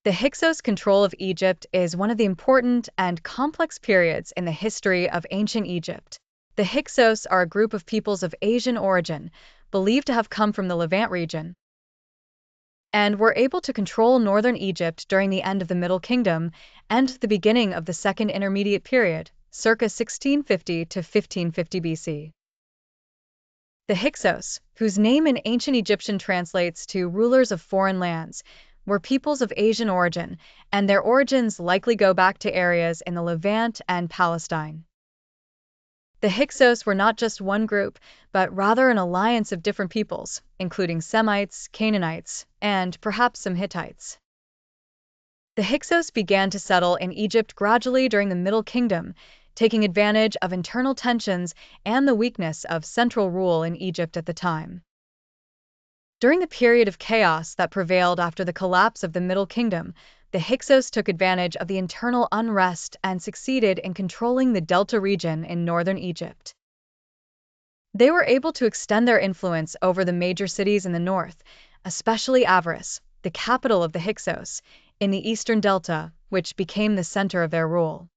The Hyksos control of Egypt is one of the important and complex periods in the history of ancient Egypt. The Hyksos are a group of peoples of Asian origin, believed to have come from the Levant region, and were able to control northern Egypt during the end of the Middle Kingdom and the beginning of the Second Intermediate Period, circa 1650 to 1550 BC. The Hyksos, whose name in ancient Egyptian translates to rulers of foreign lands, were peoples of Asian origin, and their origins likely go back to areas in the Levant and Palestine. The Hyksos were not just one group, but rather an alliance of different peoples, including Semites, Canaanites, and perhaps some Hittites. The Hyksos began to settle in Egypt gradually during the Middle Kingdom, taking advantage of internal tensions and the weakness of central rule in Egypt at the time. During the period of chaos that prevailed after the collapse of the Middle Kingdom, the Hyksos took advantage of the internal unrest and succeeded in controlling the Delta region in northern Egypt. They were able to extend their influence over the major cities in the north, especially Avaris, the capital of the Hyksos, in the eastern Delta, which became the center of their rule.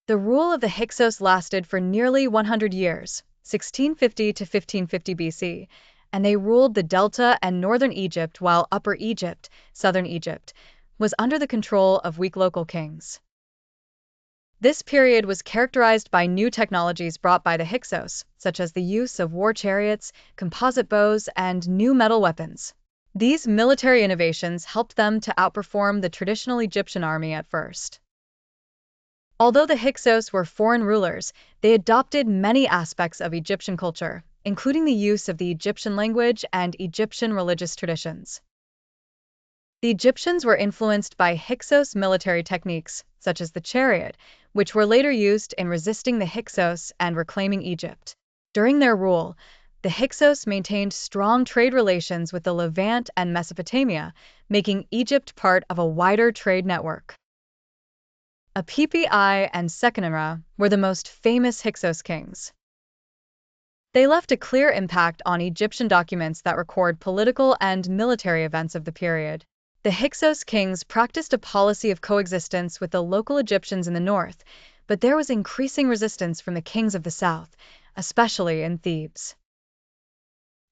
The rule of the Hyksos lasted for nearly 100 years, 1650 to 1550 BC, and they ruled the Delta and northern Egypt while Upper Egypt, southern Egypt, was under the control of weak local kings. This period was characterized by new technologies brought by the Hyksos, such as the use of war chariots, composite bows, and new metal weapons. These military innovations helped them to outperform the traditional Egyptian army at first. Although the Hyksos were foreign rulers, they adopted many aspects of Egyptian culture, including the use of the Egyptian language and Egyptian religious traditions. The Egyptians were influenced by Hyksos military techniques, such as the chariot, which were later used in resisting the Hyksos and reclaiming Egypt. During their rule, the Hyksos maintained strong trade relations with the Levant and Mesopotamia, making Egypt part of a wider trade network. Apipi and Seqenenre were the most famous Hyksos kings. They left a clear impact on Egyptian documents that record political and military events of the period. The Hyksos kings practiced a policy of coexistence with the local Egyptians in the north, but there was increasing resistance from the kings of the south, especially in Thebes.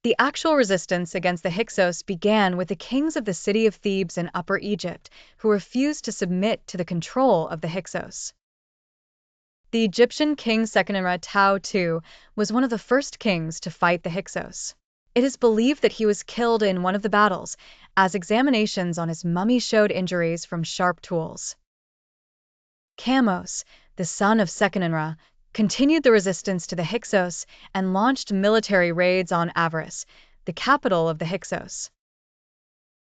The actual resistance against the Hyksos began with the kings of the city of Thebes in Upper Egypt, who refused to submit to the control of the Hyksos. The Egyptian king Seqenenre Tao II was one of the first kings to fight the Hyksos. It is believed that he was killed in one of the battles, as examinations on his mummy showed injuries from sharp tools. Kamose, the son of Seqenenre, continued the resistance to the Hyksos and launched military raids on Avaris, the capital of the Hyksos.